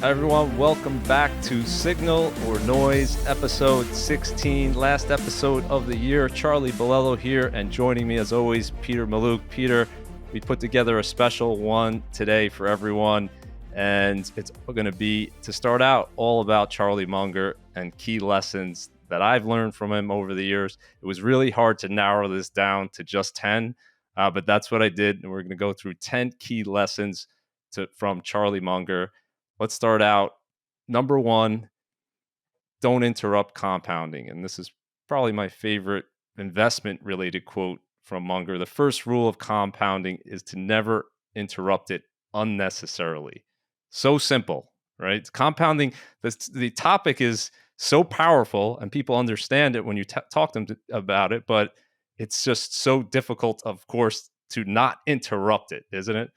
Everyone, welcome back to Signal or Noise, episode 16, last episode of the year. Charlie Bilello here, and joining me as always, Peter Mallouk. Peter, we put together a special one today for everyone, and it's going to be, to start out, all about Charlie Munger and key lessons that I've learned from him over the years. It was really hard to narrow this down to just 10, but that's what I did, and we're going to go through 10 key lessons from Charlie Munger. Let's start out. Number one, don't interrupt compounding. And this is probably my favorite investment-related quote from Munger. The first rule of compounding is to never interrupt it unnecessarily. So simple, right? Compounding, the topic is so powerful, and people understand it when you talk to them about it, but it's just so difficult, of course, to not interrupt it, isn't it?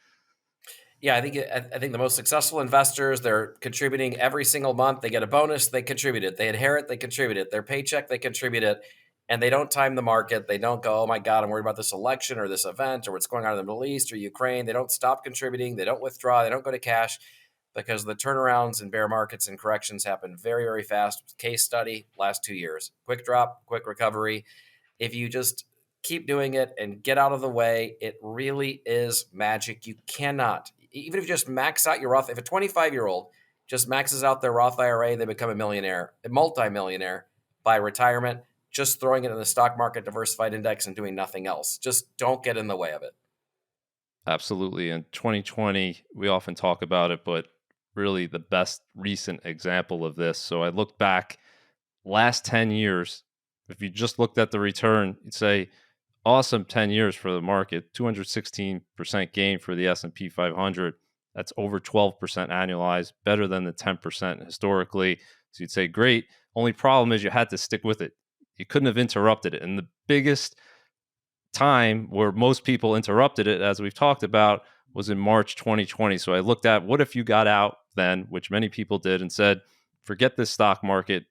Yeah, I think the most successful investors, they're contributing every single month. They get a bonus, they contribute it. They inherit, they contribute it. Their paycheck, they contribute it. And they don't time the market. They don't go, oh my God, I'm worried about this election or this event or what's going on in the Middle East or Ukraine. They don't stop contributing. They don't withdraw. They don't go to cash because the turnarounds in bear markets and corrections happen very, very fast. Case study, last 2 years. Quick drop, quick recovery. If you just keep doing it and get out of the way, it really is magic. You cannot, even if you just max out your Roth, if a 25-year-old just maxes out their Roth IRA, they become a millionaire, a multimillionaire by retirement, just throwing it in the stock market diversified index and doing nothing else. Just don't get in the way of it. Absolutely. In 2020, we often talk about it, but really the best recent example of this. So I look back last 10 years. If you just looked at the return, you'd say awesome 10 years for the market, 216% gain for the S&P 500. That's over 12% annualized, better than the 10% historically. So you'd say great. Only problem is you had to stick with it. You couldn't have interrupted it. And the biggest time where most people interrupted it, as we've talked about, was in March 2020. So I looked at what if you got out then, which many people did, and said, forget this stock market.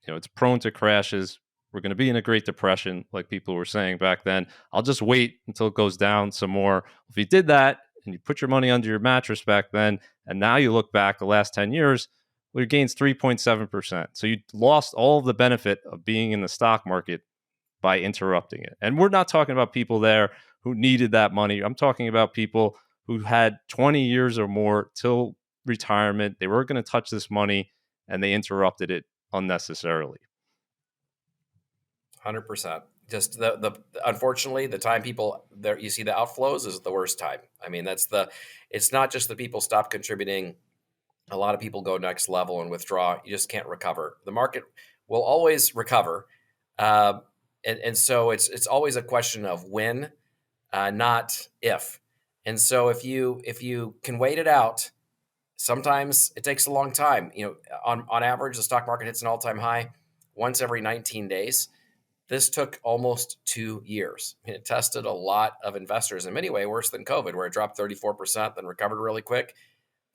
It's prone to crashes. We're going to be in a Great Depression, like people were saying back then. I'll just wait until it goes down some more. If you did that and you put your money under your mattress back then, and now you look back the last 10 years, well, your gain's 3.7%. So you lost all of the benefit of being in the stock market by interrupting it. And we're not talking about people there who needed that money. I'm talking about people who had 20 years or more till retirement. They weren't going to touch this money, and they interrupted it unnecessarily. 100%. Just the unfortunately, the time people there, you see the outflows is the worst time. I mean, it's not just the people stop contributing. A lot of people go next level and withdraw. You just can't recover. The market will always recover. And so it's always a question of when, not if. And so if you can wait it out, sometimes it takes a long time. On average, the stock market hits an all-time high once every 19 days. This took almost 2 years. It tested a lot of investors in many ways, worse than COVID, where it dropped 34%, then recovered really quick.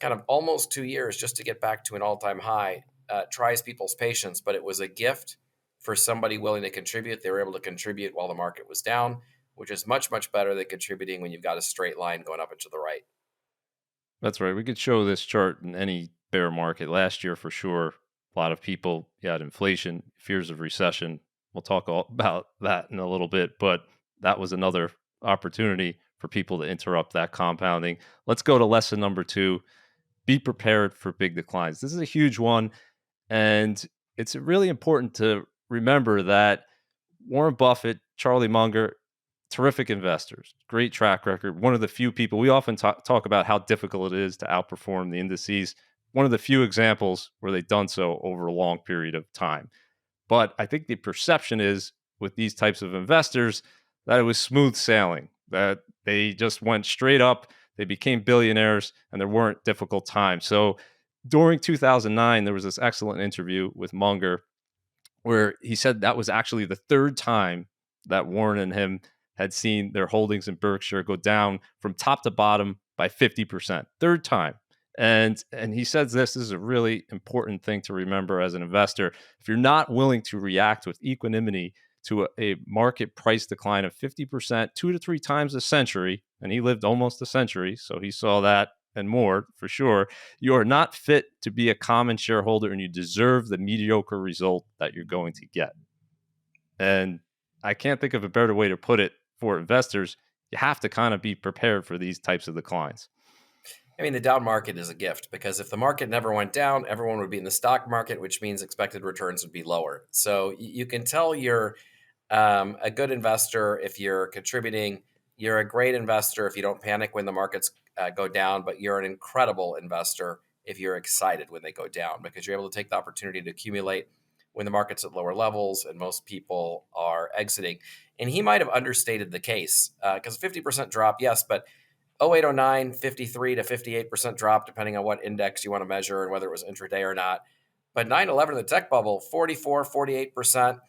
Kind of almost 2 years just to get back to an all-time high tries people's patience, but it was a gift for somebody willing to contribute. They were able to contribute while the market was down, which is much, much better than contributing when you've got a straight line going up and to the right. That's right. We could show this chart in any bear market. Last year, for sure, a lot of people had inflation, fears of recession. We'll talk all about that in a little bit, but that was another opportunity for people to interrupt that compounding. Let's go to lesson number 2. Be prepared for big declines. This is a huge one, and it's really important to remember that Warren Buffett, Charlie Munger, terrific investors, great track record. One of the few people, we often talk about how difficult it is to outperform the indices. One of the few examples where they've done so over a long period of time. But I think the perception is with these types of investors that it was smooth sailing, that they just went straight up, they became billionaires, and there weren't difficult times. So during 2009, there was this excellent interview with Munger where he said that was actually the third time that Warren and him had seen their holdings in Berkshire go down from top to bottom by 50%. Third time. And he says this is a really important thing to remember as an investor. If you're not willing to react with equanimity to a market price decline of 50%, 2 to 3 times a century, and he lived almost a century, so he saw that and more for sure. You are not fit to be a common shareholder and you deserve the mediocre result that you're going to get. And I can't think of a better way to put it for investors. You have to kind of be prepared for these types of declines. I mean, the down market is a gift because if the market never went down, everyone would be in the stock market, which means expected returns would be lower. So you can tell you're a good investor if you're contributing. You're a great investor if you don't panic when the markets go down, but you're an incredible investor if you're excited when they go down because you're able to take the opportunity to accumulate when the market's at lower levels and most people are exiting. And he might have understated the case because 50% drop, yes, but 08, 09, 53 to 58% drop, depending on what index you want to measure and whether it was intraday or not. But 9/11 in the tech bubble, 44, 48%.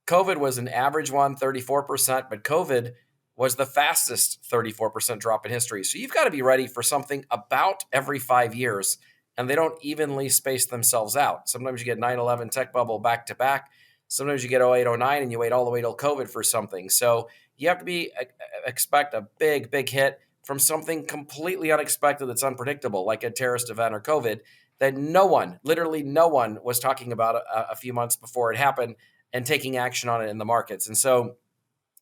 COVID was an average one, 34%, but COVID was the fastest 34% drop in history. So you've got to be ready for something about every 5 years, and they don't evenly space themselves out. Sometimes you get 9/11 tech bubble back to back. Sometimes you get 08, 09, and you wait all the way till COVID for something. So you have to be expect a big, big hit from something completely unexpected that's unpredictable, like a terrorist event or COVID, that no one, literally no one, was talking about a few months before it happened and taking action on it in the markets. And so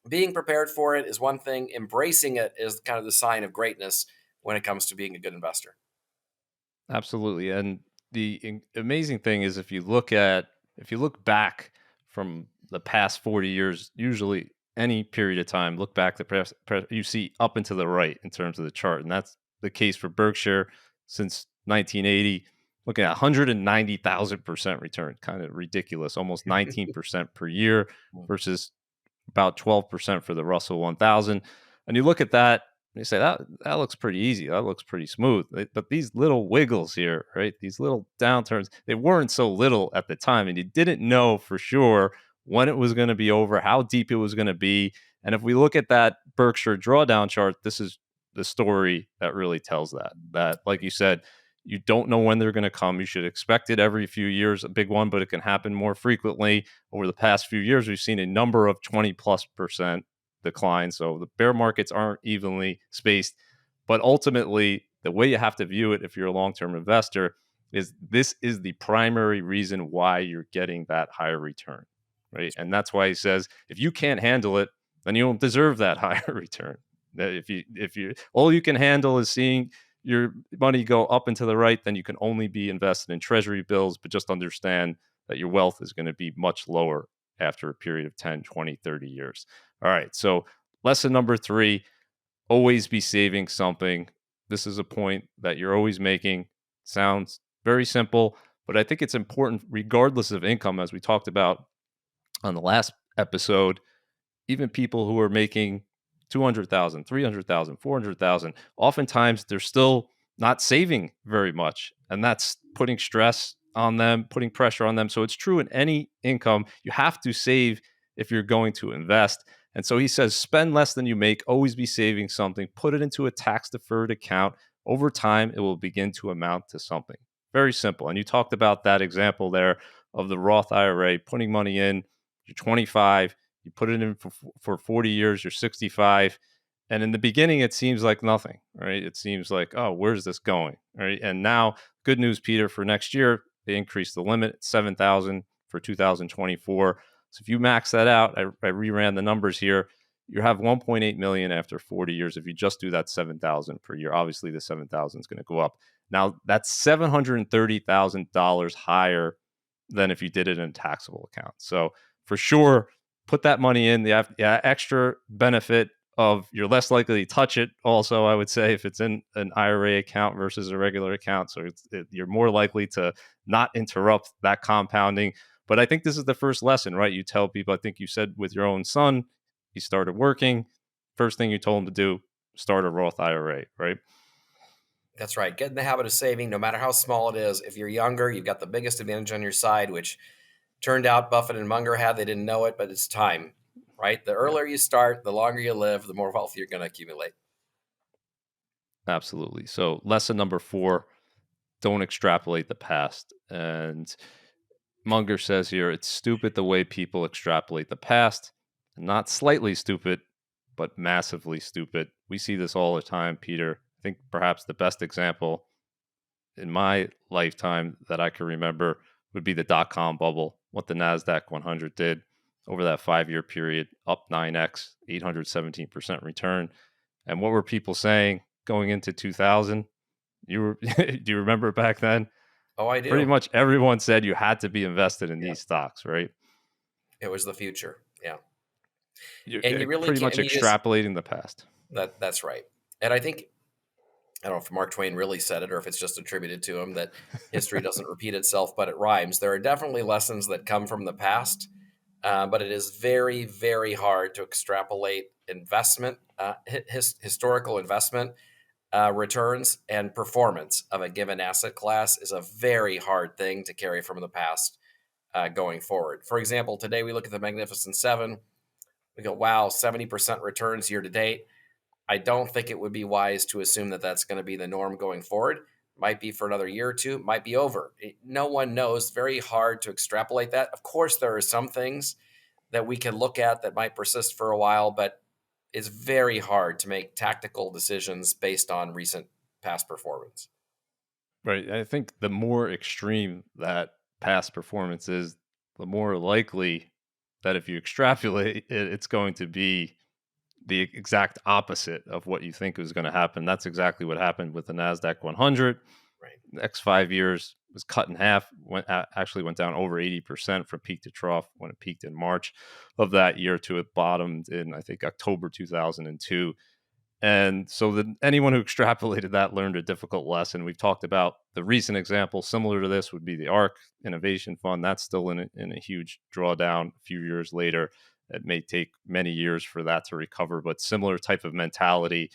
being prepared for it is one thing, embracing it is kind of the sign of greatness when it comes to being a good investor. Absolutely. And the amazing thing is if you look back from the past 40 years, usually any period of time, look back you see up and to the right in terms of the chart. And that's the case for Berkshire since 1980, looking at 190,000% return, kind of ridiculous, almost 19% per year versus about 12% for the Russell 1000. And you look at that and you say, that looks pretty easy. That looks pretty smooth. But these little wiggles here, right? These little downturns, they weren't so little at the time. And you didn't know for sure when it was going to be over, how deep it was going to be. And if we look at that Berkshire drawdown chart, this is the story that really tells that. That, like you said, you don't know when they're going to come. You should expect it every few years, a big one, but it can happen more frequently. Over the past few years, we've seen a number of 20+% decline. So the bear markets aren't evenly spaced. But ultimately, the way you have to view it if you're a long term investor is this is the primary reason why you're getting that higher return. Right. And that's why he says if you can't handle it, then you don't deserve that higher return. That if you all you can handle is seeing your money go up and to the right, then you can only be invested in treasury bills, but just understand that your wealth is going to be much lower after a period of 10, 20, 30 years. All right. So, lesson number 3, always be saving something. This is a point that you're always making. Sounds very simple, but I think it's important, regardless of income, as we talked about on the last episode. Even people who are making 200,000, 300,000, 400,000, oftentimes they're still not saving very much. And that's putting stress on them, putting pressure on them. So it's true in any income. You have to save if you're going to invest. And so he says, spend less than you make, always be saving something, put it into a tax deferred account. Over time, it will begin to amount to something. Very simple. And you talked about that example there of the Roth IRA, putting money in, you're 25, you put it in for 40 years, you're 65. And in the beginning, it seems like nothing, right? It seems like, oh, where's this going? Right. And now, good news, Peter, for next year, they increased the limit, 7,000 for 2024. So if you max that out, I reran the numbers here, you have 1.8 million after 40 years. If you just do that 7,000 per year, obviously the 7,000 is going to go up. Now that's $730,000 higher than if you did it in a taxable account. So for sure, put that money in. The extra benefit of you're less likely to touch it. Also, I would say if it's in an IRA account versus a regular account, so you're more likely to not interrupt that compounding. But I think this is the first lesson, right? You tell people. I think you said with your own son, he started working. First thing you told him to do, start a Roth IRA, right? That's right. Get in the habit of saving, no matter how small it is. If you're younger, you've got the biggest advantage on your side, which turned out Buffett and Munger had. They didn't know it, but it's time, right? The Yeah, earlier you start, the longer you live, the more wealth you're going to accumulate. absolutely. So lesson number 4: don't extrapolate the past. And Munger says here, it's stupid the way people extrapolate the past. Not slightly stupid, but massively stupid. We see this all the time, Peter. I think perhaps the best example in my lifetime that I can remember would be the dot com bubble, what the NASDAQ 100 did over that 5 year period, up 9x, 817% return. And what were people saying going into 2000? You were, do you remember back then? Oh, I Pretty do. much everyone said you had to be invested in Yeah, these stocks, right? it was the future. Yeah, You're and you really pretty can't. much I mean, you just extrapolating the past. that's right. And I think I don't know if Mark Twain really said it or if it's just attributed to him that history doesn't repeat itself, but it rhymes. There are definitely lessons that come from the past, but it is very, very hard to extrapolate investment, historical investment returns and performance of a given asset class is a very hard thing to carry from the past going forward. For example, today we look at the Magnificent Seven. We go, wow, 70% returns year to date. I don't think it would be wise to assume that that's going to be the norm going forward. Might be for another year or two, might be over. No one knows. Very hard to extrapolate that. Of course, there are some things that we can look at that might persist for a while, but it's very hard to make tactical decisions based on recent past performance. Right. I think the more extreme that past performance is, the more likely that if you extrapolate it, it's going to be the exact opposite of what you think is going to happen. That's exactly what happened with the Nasdaq 100. Right. Next 5 years was cut in half. Actually went down over 80% from peak to trough when it peaked in March of that year to it bottomed in I think October 2002. And so anyone who extrapolated that learned a difficult lesson. We've talked about the recent example similar to this would be the ARC Innovation Fund. That's still in a huge drawdown a few years later. It may take many years for that to recover, but similar type of mentality.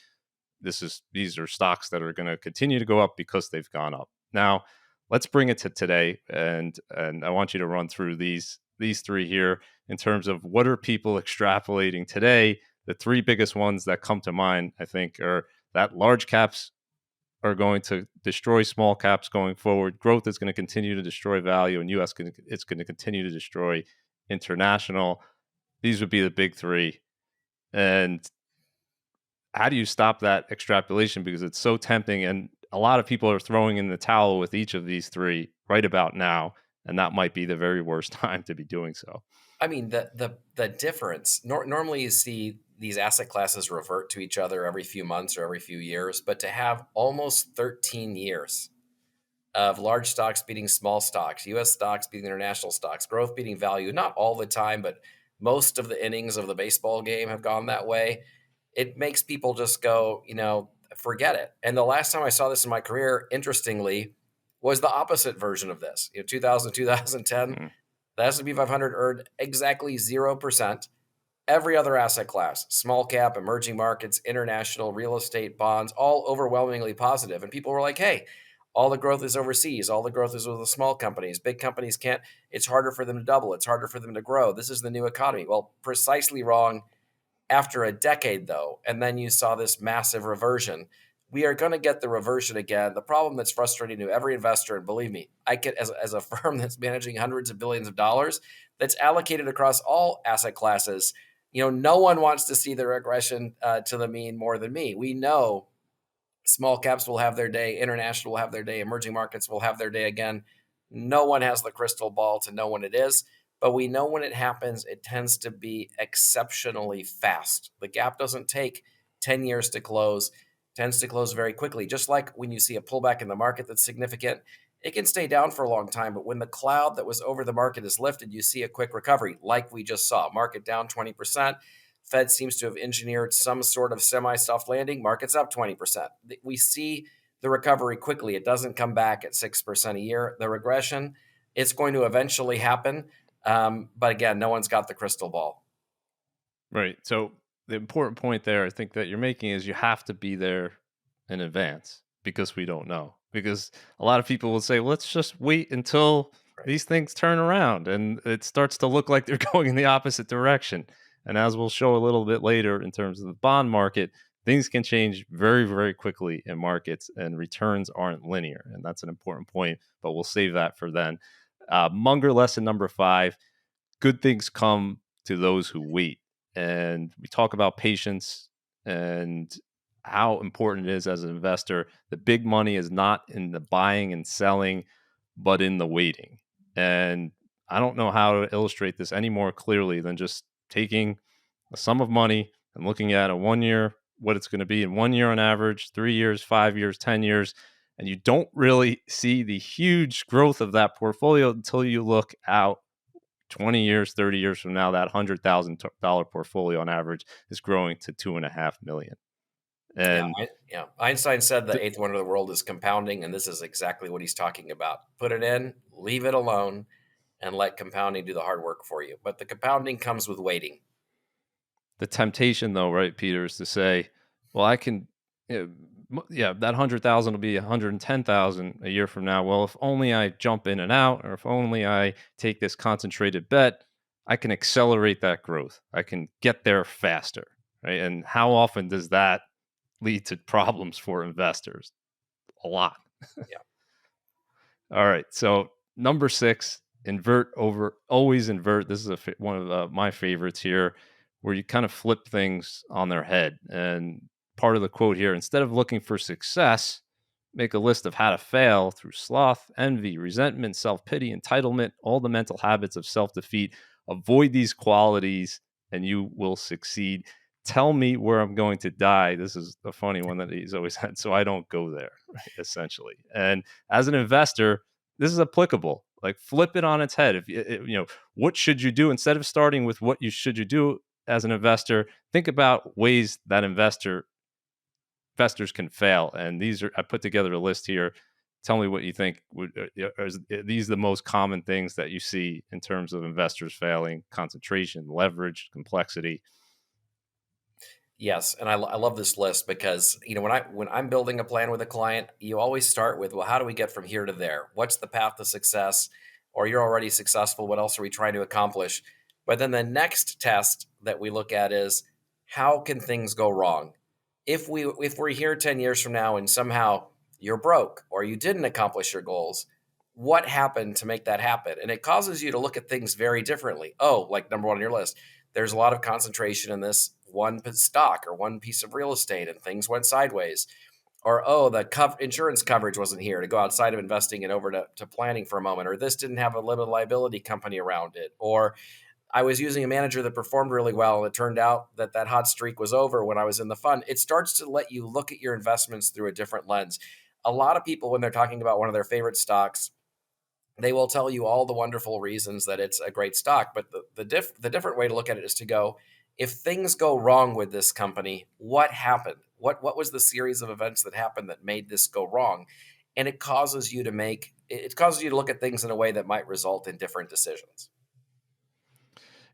These are stocks that are going to continue to go up because they've gone up. Now, let's bring it to today, and I want you to run through these three here in terms of what are people extrapolating today. The three biggest ones that come to mind, I think, are that large caps are going to destroy small caps going forward. Growth is going to continue to destroy value, and it's going to continue to destroy international. These would be the big three. And how do you stop that extrapolation? Because it's so tempting, and a lot of people are throwing in the towel with each of these three right about now, and that might be the very worst time to be doing so. I mean, the difference. Normally, you see these asset classes revert to each other every few months or every few years, but to have almost 13 years of large stocks beating small stocks, U.S. stocks beating international stocks, growth beating value, not all the time, but most of the innings of the baseball game have gone that way. It makes people just go, forget it. And the last time I saw this in my career, interestingly, was the opposite version of this. 2000, 2010, Mm, the S&P 500 earned exactly 0%. Every other asset class, small cap, emerging markets, international, real estate, bonds, all overwhelmingly positive. And people were like, hey, all the growth is overseas. All the growth is with the small companies. Big companies can't, it's harder for them to double. It's harder for them to grow. This is the new economy. Well, precisely wrong after a decade, though. And then you saw this massive reversion. We are going to get the reversion again. The problem that's frustrating to every investor, and believe me, I get as a firm that's managing hundreds of billions of dollars, that's allocated across all asset classes. No one wants to see the regression to the mean more than me. We know small caps will have their day, international will have their day, emerging markets will have their day again. No one has the crystal ball to know when it is, but we know when it happens, it tends to be exceptionally fast. The gap doesn't take 10 years to close, tends to close very quickly. Just like when you see a pullback in the market that's significant, it can stay down for a long time, but when the cloud that was over the market is lifted, you see a quick recovery, like we just saw. Market down 20%. Fed seems to have engineered some sort of semi-soft landing. Market's up 20%. We see the recovery quickly. It doesn't come back at 6% a year. The regression, it's going to eventually happen. But again, no one's got the crystal ball. right. So the important point there, I think that you're making is you have to be there in advance because we don't know. Because a lot of people will say, let's just wait until Right. these things turn around and it starts to look like they're going in the opposite direction. And as we'll show a little bit later in terms of the bond market, things can change very, very quickly in markets and returns aren't linear. And that's an important point, but we'll save that for then. Munger lesson number 5, good things come to those who wait. And we talk about patience and how important it is as an investor. The big money is not in the buying and selling, but in the waiting. And I don't know how to illustrate this any more clearly than just taking a sum of money and looking at a 1 year, what it's going to be in 1 year on average, 3 years, 5 years, 10 years. And you don't really see the huge growth of that portfolio until you look out 20 years, 30 years from now. That $100,000 portfolio on average is growing to 2.5 million. Yeah, And yeah. Einstein said the th- eighth wonder of the world is compounding, and this is exactly what he's talking about. Put it in, leave it alone, and let compounding do the hard work for you. But the compounding comes with waiting. the temptation, though, right, Peter, is to say, well, I can, yeah, that 100,000 will be 110,000 a year from now. Well, if only I jump in and out, or if only I take this concentrated bet, I can accelerate that growth. I can get there faster, right? And how often does that lead to problems for investors? A lot. Yeah. All right. So number six, invert over, always invert. This is one of my favorites here, where you kind of flip things on their head. And part of the quote here: instead of looking for success, make a list of how to fail through sloth, envy, resentment, self pity, entitlement, all the mental habits of self defeat. Avoid these qualities, and you will succeed. Tell me where I'm going to die. This is a funny one that he's always had, so I don't go there, right, essentially. And as an investor, this is applicable. Like, flip it on its head. If what should you do, instead of starting with what you should you do as an investor, think about ways that investors can fail. And these are, I put together a list here. Tell me what you think. Are these the most common things that you see in terms of investors failing? Concentration, leverage, complexity. Yes, and I love this list because when I'm building a plan with a client, you always start with, well, how do we get from here to there? What's the path to success? Or you're already successful. What else are we trying to accomplish? But then the next test that we look at is, how can things go wrong? If we're here 10 years from now and somehow you're broke or you didn't accomplish your goals, what happened to make that happen? And it causes you to look at things very differently. Oh, like number one on your list, there's a lot of concentration in this one stock or one piece of real estate and things went sideways. Or, oh, the insurance coverage wasn't here to go outside of investing and over to planning for a moment. Or this didn't have a limited liability company around it. Or I was using a manager that performed really well, and it turned out that that hot streak was over when I was in the fund. It starts to let you look at your investments through a different lens. A lot of people, when they're talking about one of their favorite stocks, they will tell you all the wonderful reasons that it's a great stock. But the different way to look at it is to go, if things go wrong with this company, what happened? What was the series of events that happened that made this go wrong? And it causes you to look at things in a way that might result in different decisions.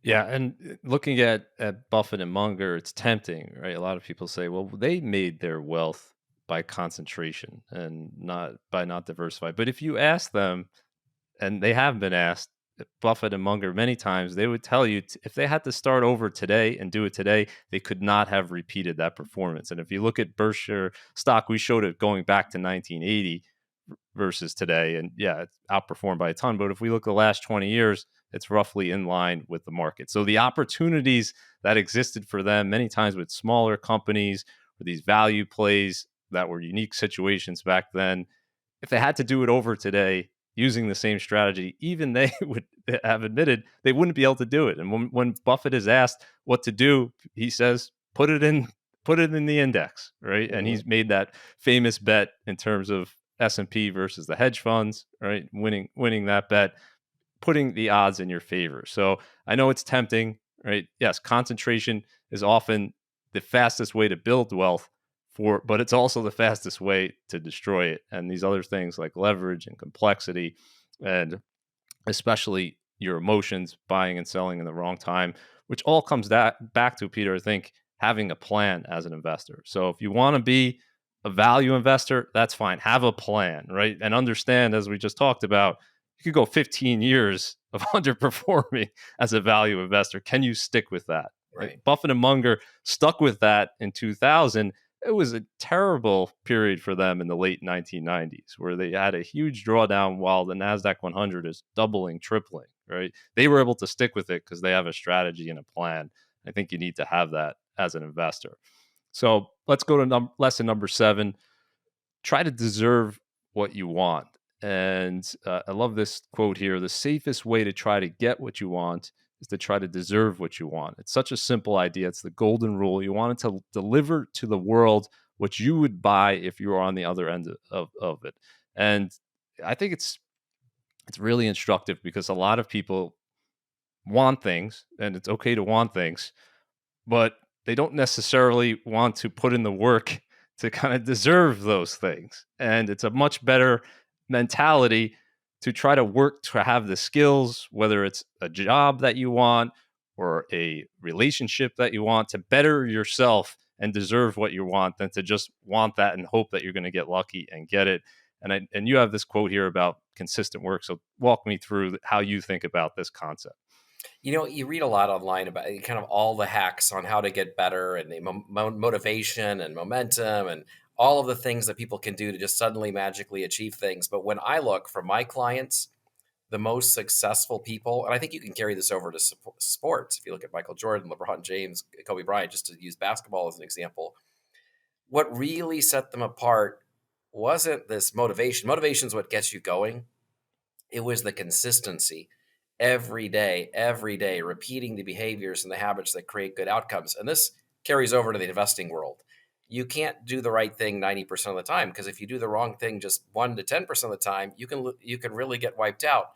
Yeah, and looking at Buffett and Munger, it's tempting, right? A lot of people say, well, they made their wealth by concentration and not by not diversify. But if you ask them, and they have been asked, Buffett and Munger, many times, they would tell you, if they had to start over today and do it today, they could not have repeated that performance. And if you look at Berkshire stock, we showed it going back to 1980 versus today, and yeah, it's outperformed by a ton. But if we look at the last 20 years, it's roughly in line with the market. So the opportunities that existed for them many times with smaller companies or these value plays that were unique situations back then, if they had to do it over today using the same strategy, even they would have admitted they wouldn't be able to do it. And when Buffett is asked what to do, he says, put it in the index, right? And Mhm. he's made that famous bet in terms of S&P versus the hedge funds, right? Winning that bet, putting the odds in your favor. So I know it's tempting, right? Yes, concentration is often the fastest way to build wealth but it's also the fastest way to destroy it. And these other things like leverage and complexity, and especially your emotions, buying and selling in the wrong time, which all comes back to, Peter, I think, having a plan as an investor. So if you want to be a value investor, that's fine. Have a plan, right? And understand, as we just talked about, you could go 15 years of underperforming as a value investor. Can you stick with that? Like Right. Buffett and Munger stuck with that in 2000. It was a terrible period for them in the late 1990s, where they had a huge drawdown while the NASDAQ 100 is doubling, tripling, right? They were able to stick with it because they have a strategy and a plan. I think you need to have that as an investor. So let's go to lesson number 7. Try to deserve what you want. And I love this quote here: the safest way to try to get what you want is to try to deserve what you want. It's such a simple idea. It's the golden rule. You want it to deliver to the world what you would buy if you were on the other end of it. And I think it's really instructive because a lot of people want things, and it's okay to want things, but they don't necessarily want to put in the work to kind of deserve those things. And it's a much better mentality to try to work to have the skills, whether it's a job that you want or a relationship that you want, to better yourself and deserve what you want than to just want that and hope that you're going to get lucky and get it. And you have this quote here about consistent work. So walk me through how you think about this concept. You know, you read a lot online about kind of all the hacks on how to get better and the motivation and momentum and all of the things that people can do to just suddenly magically achieve things. But when I look for my clients, the most successful people, and I think you can carry this over to sports. If you look at Michael Jordan, LeBron James, Kobe Bryant, just to use basketball as an example, what really set them apart wasn't this motivation. Motivation is what gets you going. It was the consistency every day, repeating the behaviors and the habits that create good outcomes. And this carries over to the investing world. You can't do the right thing 90% of the time because if you do the wrong thing just 1 to 10% of the time, you can really get wiped out.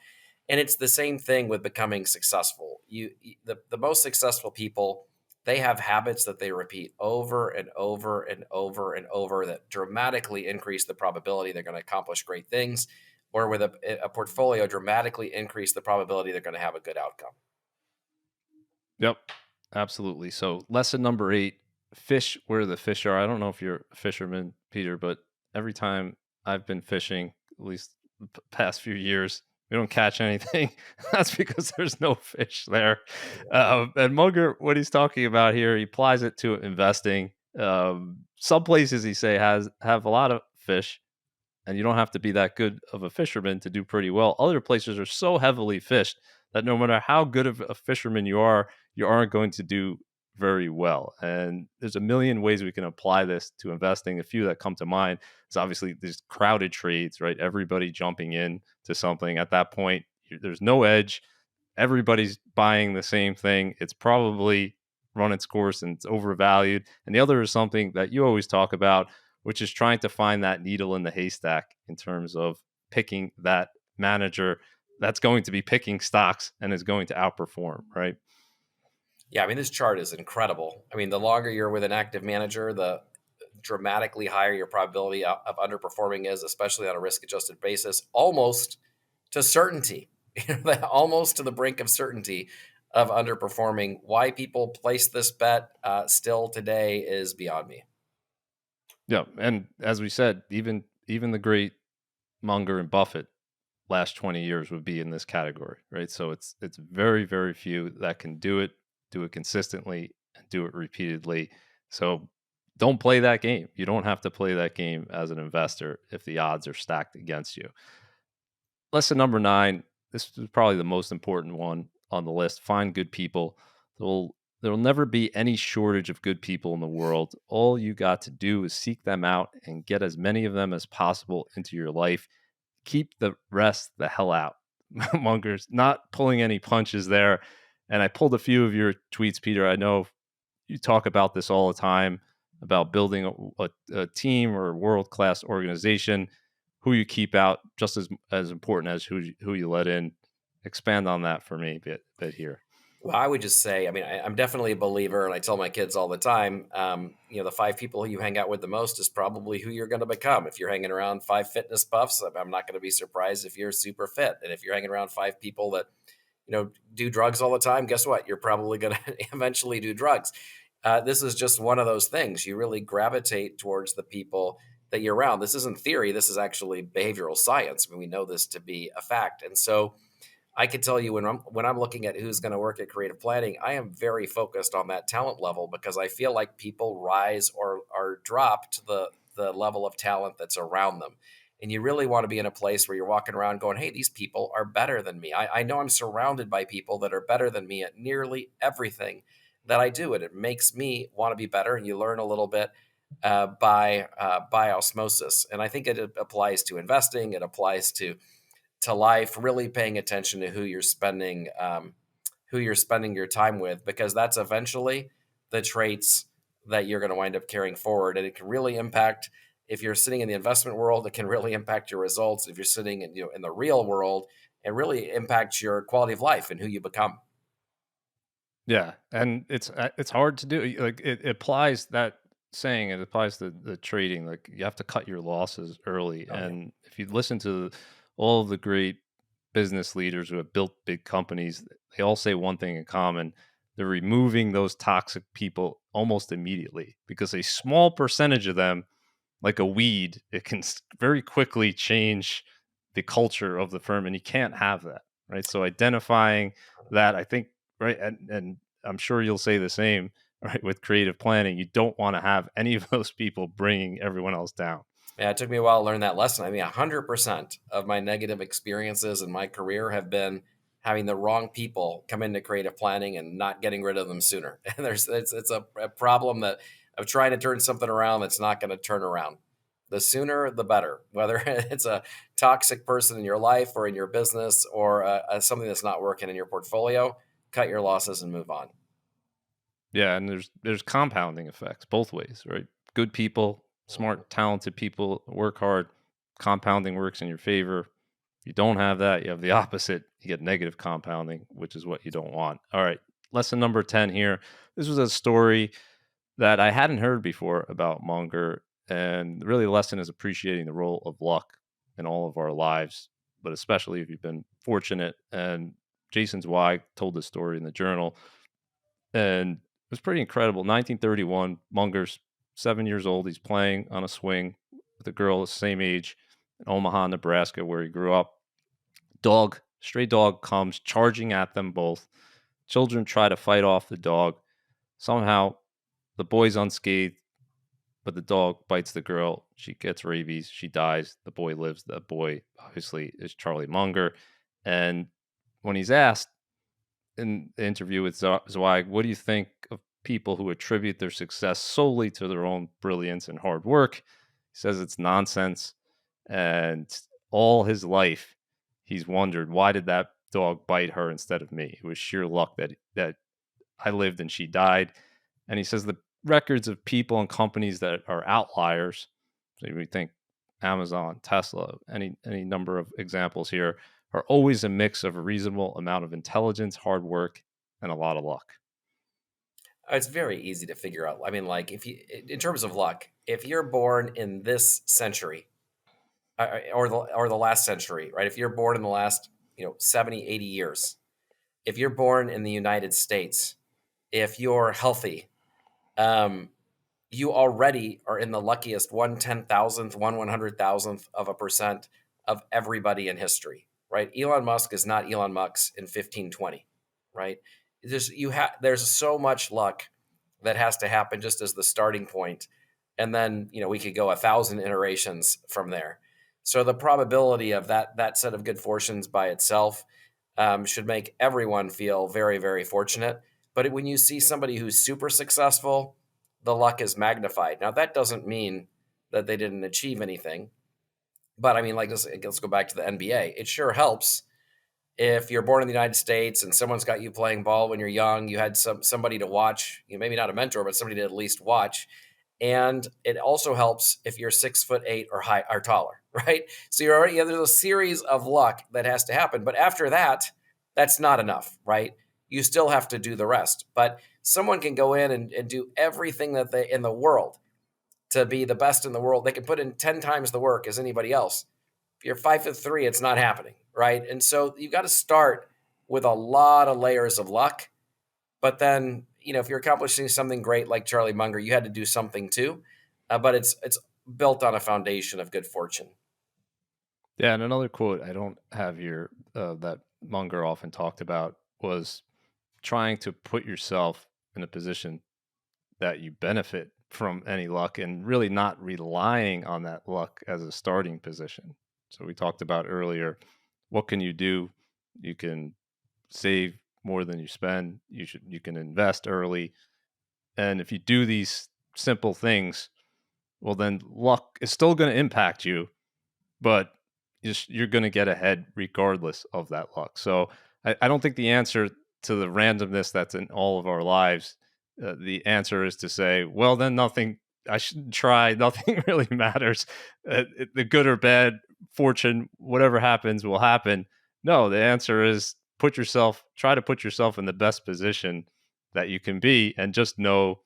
And it's the same thing with becoming successful. The most successful people, they have habits that they repeat over and over and over and over that dramatically increase the probability they're going to accomplish great things, or with a portfolio dramatically increase the probability they're going to have a good outcome. Yep, absolutely. So, lesson number 8: fish where the fish are. I don't know if you're a fisherman, Peter, but every time I've been fishing, at least the past few years, we don't catch anything. That's because there's no fish there. And Munger, what he's talking about here, he applies it to investing. Some places he say have a lot of fish, and you don't have to be that good of a fisherman to do pretty well. Other places are so heavily fished that no matter how good of a fisherman you aren't going to do very well. And there's a million ways we can apply this to investing. A few that come to mind is obviously these crowded trades, right? Everybody jumping in to something. At that point, there's no edge. Everybody's buying the same thing. It's probably run its course and it's overvalued. And the other is something that you always talk about, which is trying to find that needle in the haystack in terms of picking that manager that's going to be picking stocks and is going to outperform, right? Yeah, I mean, this chart is incredible. I mean, the longer you're with an active manager, the dramatically higher your probability of underperforming is, especially on a risk adjusted basis, almost to certainty, almost to the brink of certainty of underperforming. Why people place this bet still today is beyond me. Yeah, and as we said, even the great Munger and Buffett last 20 years would be in this category, right? So it's very few that can do it consistently, and do it repeatedly. So don't play that game. You don't have to play that game as an investor if the odds are stacked against you. Lesson number 9, this is probably the most important one on the list: find good people. There'll never be any shortage of good people in the world. All you got to do is seek them out and get as many of them as possible into your life. Keep the rest the hell out. Munger's not pulling any punches there. And I pulled a few of your tweets, Peter. I know you talk about this all the time about building a team or a world class organization. Who you keep out just as important as who you let in. Expand on that for me a bit here. Well, I would just say, I mean, I'm definitely a believer, and I tell my kids all the time, the 5 people who you hang out with the most is probably who you're going to become. If you're hanging around 5 fitness buffs, I'm not going to be surprised if you're super fit. And if you're hanging around 5 people that, do drugs all the time, guess what? You're probably going to eventually do drugs. This is just one of those things. You really gravitate towards the people that you're around. This isn't theory. This is actually behavioral science. I mean, we know this to be a fact. And so, I can tell you when I'm looking at who's going to work at creative planning, I am very focused on that talent level because I feel like people rise or drop to the level of talent that's around them. And you really want to be in a place where you're walking around going, hey, these people are better than me. I know I'm surrounded by people that are better than me at nearly everything. that I do, and it makes me want to be better. And you learn a little bit by osmosis, and I think it applies to investing. It applies to life. Really paying attention to who you're spending your time with, because that's eventually the traits that you're going to wind up carrying forward, and it can really impact. If you're sitting in the investment world, it can really impact your results. If you're sitting in, in the real world, it really impacts your quality of life and who you become. Yeah, and it's hard to do. Like it applies that saying. It applies to the trading. Like you have to cut your losses early. Oh yeah. And if you listen to all of the great business leaders who have built big companies, they all say one thing in common: they're removing those toxic people almost immediately because a small percentage of them, like a weed, it can very quickly change the culture of the firm, and you can't have that, right? So identifying that, I think, right, and I'm sure you'll say the same, right, with creative planning. You don't want to have any of those people bringing everyone else down. Yeah, it took me a while to learn that lesson. I mean, 100% of my negative experiences in my career have been having the wrong people come into creative planning and not getting rid of them sooner. And it's a problem that of trying to turn something around that's not going to turn around. The sooner, the better. Whether it's a toxic person in your life or in your business, or something that's not working in your portfolio, cut your losses and move on. Yeah, and there's compounding effects both ways, right? Good people, Mhm. smart, talented people work hard. Compounding works in your favor. You don't have that, you have the opposite. You get negative compounding, which is what you don't want. All right, lesson number 10 here. This was a story that I hadn't heard before about Munger, and really the lesson is appreciating the role of luck in all of our lives, but especially if you've been fortunate. And Jason Zweig told this story in the journal, and it was pretty incredible. 1931, Munger's 7 years old. He's playing on a swing with a girl the same age in Omaha, Nebraska, where he grew up. Stray dog comes charging at them both. Children try to fight off the dog. Somehow, the boy's unscathed, but the dog bites the girl. She gets rabies. She dies. The boy lives. The boy, obviously, is Charlie Munger. And when he's asked in the interview with Zweig, what do you think of people who attribute their success solely to their own brilliance and hard work? He says it's nonsense. And all his life, he's wondered, why did that dog bite her instead of me? It was sheer luck that I lived and she died. And he says the records of people and companies that are outliers. So we think Amazon, Tesla, any number of examples here, are always a mix of a reasonable amount of intelligence, hard work, and a lot of luck. It's very easy to figure out. I mean, like if you, in terms of luck, if you're born in this century, or the last century, right? If you're born in the last, 70, 80 years, if you're born in the United States, if you're healthy, um, you already are in the luckiest 1/10,000th, 1/100,000th of a percent of everybody in history, right? Elon Musk is not Elon Musk in 1520, right? There's so much luck that has to happen just as the starting point, and then we could go 1,000 iterations from there. So the probability of that set of good fortunes by itself should make everyone feel very, very fortunate. But when you see somebody who's super successful, the luck is magnified. Now, that doesn't mean that they didn't achieve anything. But I mean, like, let's go back to the NBA. It sure helps if you're born in the United States and someone's got you playing ball when you're young. You had somebody to watch, maybe not a mentor, but somebody to at least watch. And it also helps if you're 6'8" or high or taller, right? So you're already, there's a series of luck that has to happen. But after that, that's not enough, right? You still have to do the rest. But someone can go in and do everything that they in the world to be the best in the world. They can put in 10 times the work as anybody else. If you're 5'3", it's not happening, right? And so you've got to start with a lot of layers of luck. But then, if you're accomplishing something great like Charlie Munger, you had to do something too. But it's built on a foundation of good fortune. Yeah, and another quote I don't have here that Munger often talked about was trying to put yourself in a position that you benefit from any luck and really not relying on that luck as a starting position. So we talked about earlier, what can you do? You can save more than you spend. You can invest early, and if you do these simple things, well, then luck is still going to impact you, but you're going to get ahead regardless of that luck. So I don't think the answer to the randomness that's in all of our lives, the answer is to say, well, then nothing. I shouldn't try. Nothing really matters. The good or bad fortune, whatever happens, will happen. No, the answer is try to put yourself in the best position that you can be, and just know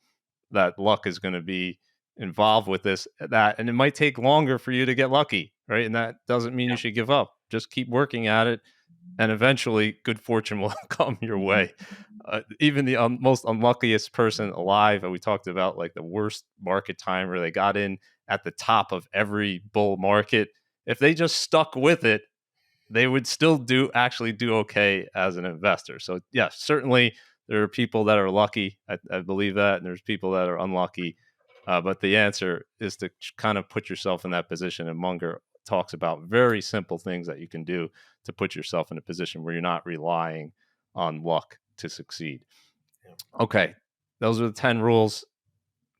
that luck is going to be involved with and it might take longer for you to get lucky, right? And that doesn't mean you Yeah. should give up. Just keep working at it, and eventually good fortune will come your way. Even the most unluckiest person alive, and we talked about like the worst market time where they got in at the top of every bull market, if they just stuck with it, they would still do okay as an investor. So yeah, certainly there are people that are lucky. I believe that, and there's people that are unlucky. But the answer is to kind of put yourself in that position. And Munger talks about very simple things that you can do to put yourself in a position where you're not relying on luck to succeed. Yeah. Okay, those are the 10 rules.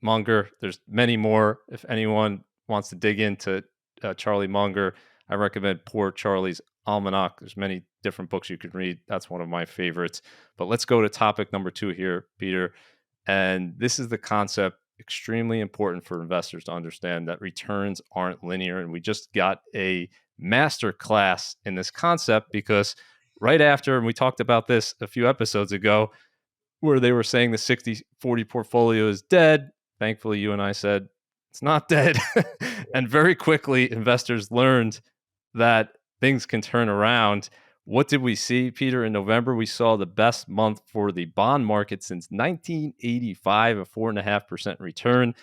Munger. There's many more. If anyone wants to dig into Charlie Munger, I recommend Poor Charlie's Almanac. There's many different books you can read. That's one of my favorites. But let's go to topic number 2 here, Peter. And this is the concept extremely important for investors to understand that returns aren't linear. And we just got a master class in this concept because right after, and we talked about this a few episodes ago, where they were saying the 60-40 portfolio is dead. Thankfully, you and I said it's not dead. And very quickly, investors learned that things can turn around. What did we see, Peter? In November, we saw the best month for the bond market since 1985, a 4.5% return.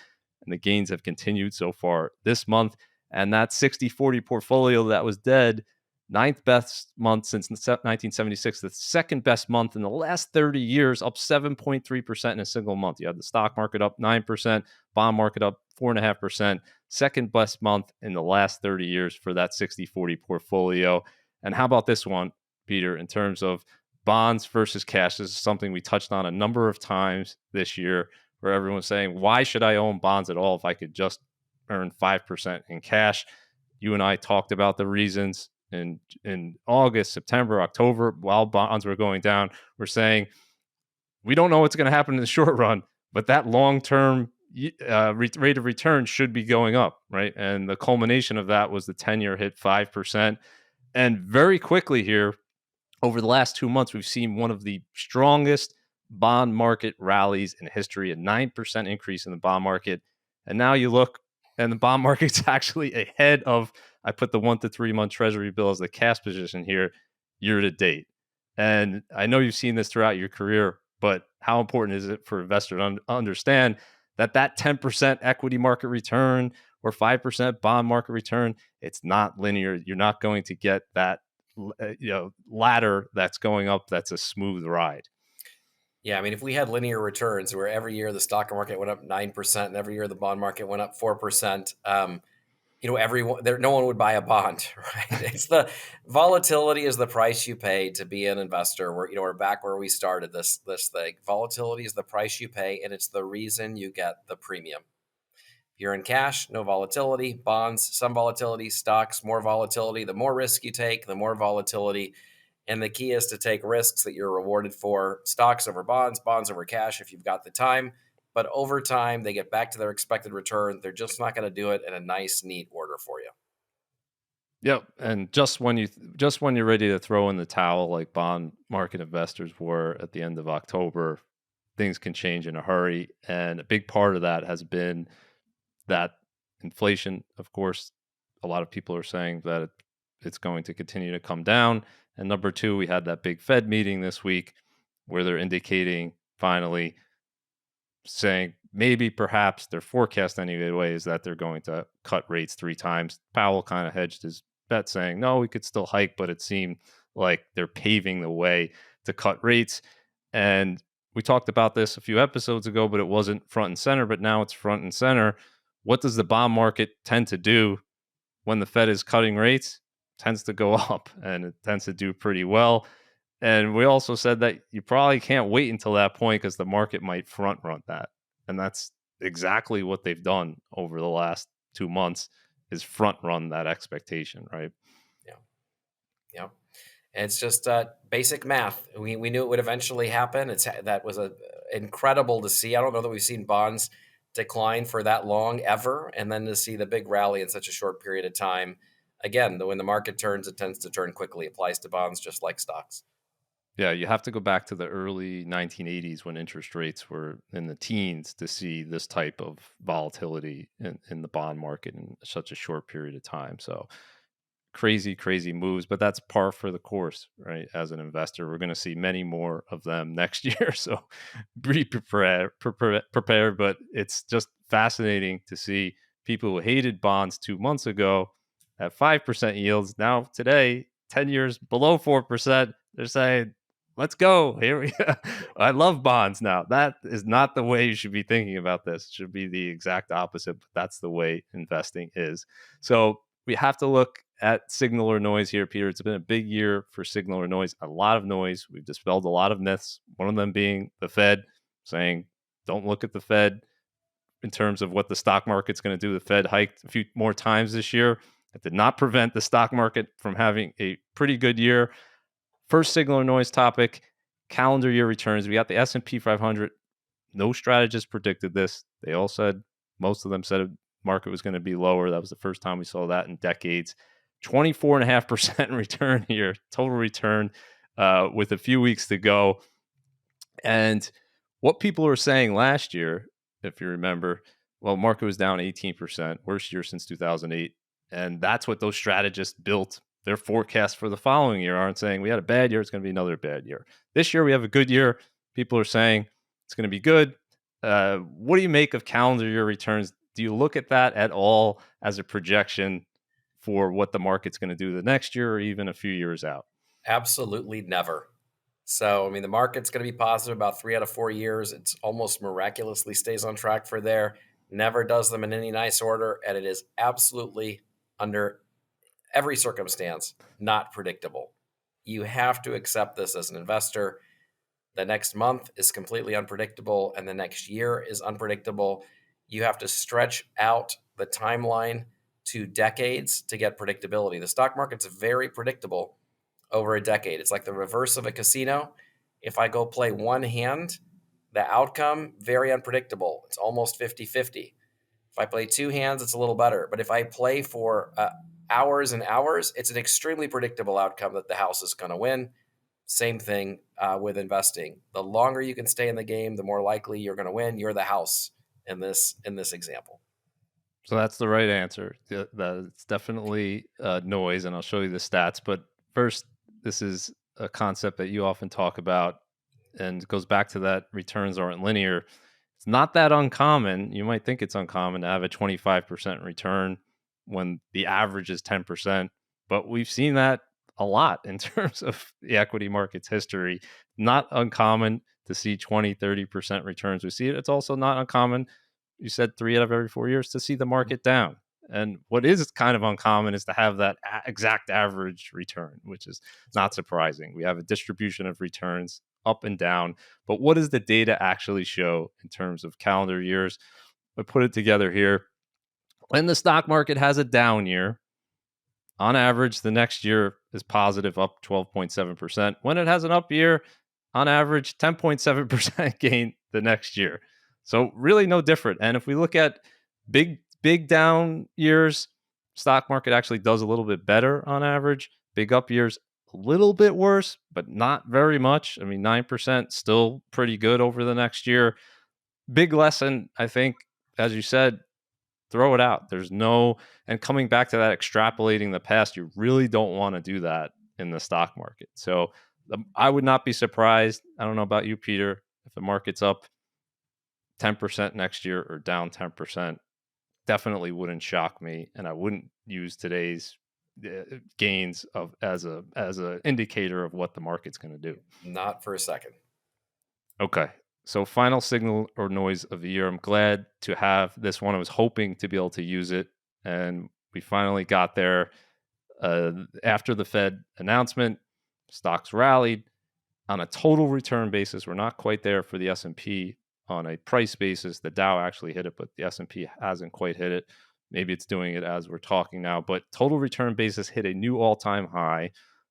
And the gains have continued so far this month. And that 60-40 portfolio that was dead, ninth best month since 1976, the second best month in the last 30 years, up 7.3% in a single month. You had the stock market up 9%, bond market up 4.5%, second best month in the last 30 years for that 60-40 portfolio. And how about this one, Peter, in terms of bonds versus cash? This is something we touched on a number of times this year where everyone's saying, why should I own bonds at all if I could just earn 5% in cash? You and I talked about the reasons in August, September, October, while bonds were going down. We're saying we don't know what's going to happen in the short run, but that long term rate of return should be going up, right? And the culmination of that was the 10-year hit 5%. And very quickly here, over the last 2 months, we've seen one of the strongest bond market rallies in history, a 9% increase in the bond market. And now you look, and the bond market's actually ahead of, I put the 1 to 3 month treasury bill as the cash position here year to date. And I know you've seen this throughout your career, but how important is it for investors to understand that that 10% equity market return or 5% bond market return, it's not linear. You're not going to get that ladder that's going up that's a smooth ride. Yeah, I mean, if we had linear returns where every year the stock market went up 9% and every year the bond market went up 4%, everyone there, no one would buy a bond, right? It's the volatility is the price you pay to be an investor. We're back where we started this thing. Volatility is the price you pay, and it's the reason you get the premium. You're in cash, no volatility. Bonds, some volatility. Stocks, more volatility. The more risk you take, the more volatility. And the key is to take risks that you're rewarded for. Stocks over bonds, bonds over cash if you've got the time. But over time, they get back to their expected return. They're just not going to do it in a nice, neat order for you. Yep, and just when you're ready to throw in the towel, like bond market investors were at the end of October, things can change in a hurry. And a big part of that has been that inflation. Of course, a lot of people are saying that it's going to continue to come down. And number two, we had that big Fed meeting this week where they're indicating finally saying maybe perhaps their forecast anyway is that they're going to cut rates 3 times. Powell kind of hedged his bet saying, no, we could still hike, but it seemed like they're paving the way to cut rates. And we talked about this a few episodes ago, but it wasn't front and center, but now it's front and center. What does the bond market tend to do when the Fed is cutting rates? It tends to go up, and it tends to do pretty well. And we also said that you probably can't wait until that point because the market might front run that. And that's exactly what they've done over the last 2 months is front run that expectation, right? Yeah, yeah. And it's just basic math. We knew it would eventually happen. That was incredible to see. I don't know that we've seen bonds decline for that long ever, and then to see the big rally in such a short period of time. Again, when the market turns, it tends to turn quickly. It applies to bonds just like stocks. Yeah, you have to go back to the early 1980s when interest rates were in the teens to see this type of volatility in the bond market in such a short period of time. So crazy, crazy moves, but that's par for the course, right? As an investor, we're going to see many more of them next year. So be prepared. But it's just fascinating to see people who hated bonds 2 months ago at 5% yields. Now, today, 10 years below 4%, they're saying, let's go. Here we go. I love bonds now. That is not the way you should be thinking about this. It should be the exact opposite, but that's the way investing is. So we have to look at signal or noise here, Peter. It's been a big year for signal or noise, a lot of noise. We've dispelled a lot of myths, one of them being the Fed saying, don't look at the Fed in terms of what the stock market's going to do. The Fed hiked a few more times this year. It did not prevent the stock market from having a pretty good year. First signal or noise topic, calendar year returns. We got the S&P 500. No strategist predicted this. They all said, most of them said the market was going to be lower. That was the first time we saw that in decades. 24.5% return here, total return with a few weeks to go. And what people were saying last year, if you remember, well, market was down 18%, worst year since 2008. And that's what those strategists built their forecast for the following year. Aren't saying we had a bad year, it's going to be another bad year. This year we have a good year. People are saying it's going to be good. What do you make of calendar year returns? Do you look at that at all as a projection for what the market's going to do the next year or even a few years out? Absolutely never. So, I mean, the market's going to be positive about 3 out of 4 years. It's almost miraculously stays on track for there. Never does them in any nice order, and it is absolutely under every circumstance not predictable. You have to accept this as an investor. The next month is completely unpredictable, and the next year is unpredictable. You have to stretch out the timeline to decades to get predictability. The stock market's very predictable over a decade. It's like the reverse of a casino. If I go play one hand, the outcome, very unpredictable. It's almost 50-50. If I play two hands, it's a little better. But if I play for hours and hours, it's an extremely predictable outcome that the house is going to win. Same thing with investing. The longer you can stay in the game, the more likely you're going to win. You're the house in this example. So that's the right answer. It's definitely noise, and I'll show you the stats. But first, this is a concept that you often talk about, and it goes back to that returns aren't linear. It's not that uncommon. You might think it's uncommon to have a 25% return when the average is 10%, but we've seen that a lot in terms of the equity market's history. Not uncommon to see 20, 30% returns. We see it. It's also not uncommon, you said 3 out of every 4 years, to see the market down. And what is kind of uncommon is to have that exact average return, which is not surprising. We have a distribution of returns up and down. But what does the data actually show in terms of calendar years? I put it together here. When the stock market has a down year, on average, the next year is positive, up 12.7%. When it has an up year, on average, 10.7% gain the next year. So really no different. And if we look at big down years, stock market actually does a little bit better on average. Big up years, a little bit worse, but not very much. I mean, 9% still pretty good over the next year. Big lesson, I think, as you said, throw it out. There's no, and coming back to that extrapolating the past, you really don't want to do that in the stock market. So I would not be surprised. I don't know about you, Peter, if the market's up 10% next year or down 10%, definitely wouldn't shock me. And I wouldn't use today's gains of as a indicator of what the market's going to do. Not for a second. Okay. So final signal or noise of the year. I'm glad to have this one. I was hoping to be able to use it, and we finally got there. After the Fed announcement, stocks rallied. On a total return basis, we're not quite there for the S&P. On a price basis, the Dow actually hit it, but the S&P hasn't quite hit it. Maybe it's doing it as we're talking now, but total return basis hit a new all-time high,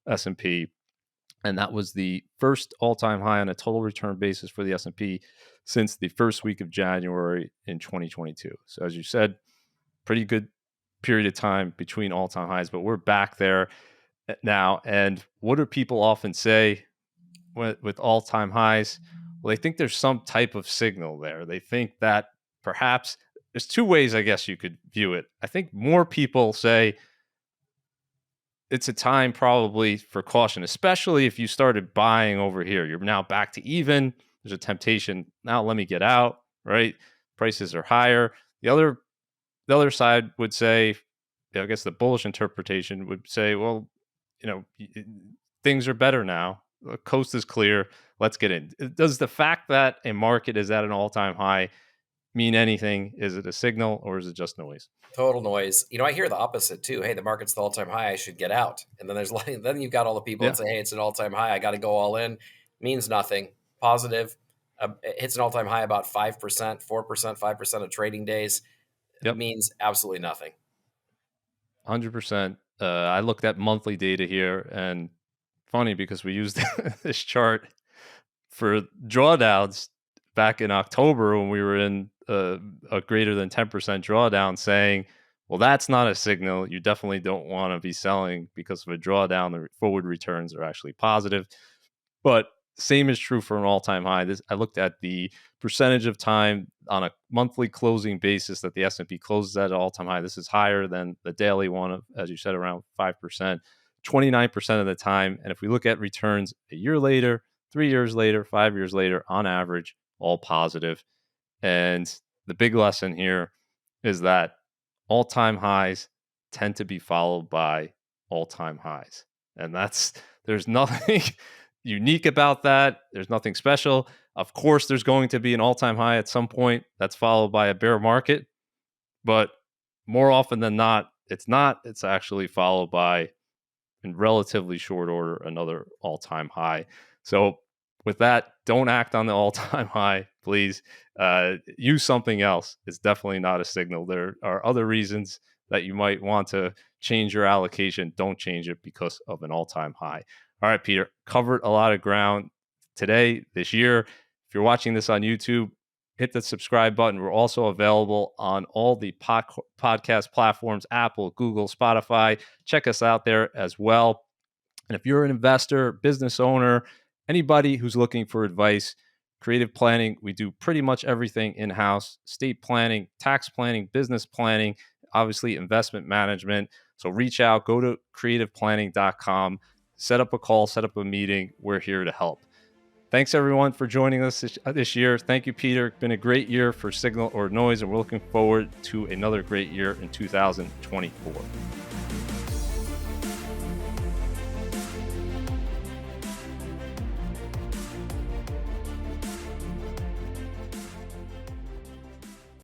S&P, and that was the first all-time high on a total return basis for the S&P since the first week of January in 2022. So as you said, pretty good period of time between all-time highs, but we're back there now. And what do people often say with all-time highs? Well, they think there's some type of signal there. They think that perhaps there's two ways, I guess you could view it. I think more people say it's a time probably for caution, especially if you started buying over here. You're now back to even. There's a temptation. Now let me get out, right? Prices are higher. The other side would say, I guess the bullish interpretation would say, well, you know, things are better now. The coast is clear. Let's get in. Does the fact that a market is at an all-time high mean anything? Is it a signal or is it just noise? Total noise. I hear the opposite too. Hey, the market's the all-time high. I should get out. And then then you've got all the people that Yeah. say, hey, it's an all-time high. I got to go all in. Means nothing. Positive. It hits an all-time high about 5%, 4%, 5% of trading days. Yep. Means absolutely nothing. 100%. I looked at monthly data here, and funny because we used this chart for drawdowns back in October when we were in a greater than 10% drawdown, saying, well, that's not a signal. You definitely don't want to be selling because of a drawdown. The forward returns are actually positive. But same is true for an all-time high. I looked at the percentage of time on a monthly closing basis that the S&P closes at an all-time high. This is higher than the daily one of, as you said, around 5%, 29% of the time. And if we look at returns a year later, 3 years later, 5 years later, on average, all positive. And the big lesson here is that all-time highs tend to be followed by all-time highs. And there's nothing unique about that. There's nothing special. Of course, there's going to be an all-time high at some point that's followed by a bear market, but more often than not, it's not. It's actually followed by, in relatively short order, another all-time high. So with that, don't act on the all-time high, please. Use something else. It's definitely not a signal. There are other reasons that you might want to change your allocation. Don't change it because of an all-time high. All right, Peter, covered a lot of ground today, this year. If you're watching this on YouTube, hit the subscribe button. We're also available on all the podcast platforms, Apple, Google, Spotify. Check us out there as well. And if you're an investor, business owner, anybody who's looking for advice, creative planning, we do pretty much everything in-house: estate planning, tax planning, business planning, obviously investment management. So reach out, go to creativeplanning.com, set up a call, set up a meeting. We're here to help. Thanks, everyone, for joining us this year. Thank you, Peter. It's been a great year for Signal or Noise, and we're looking forward to another great year in 2024.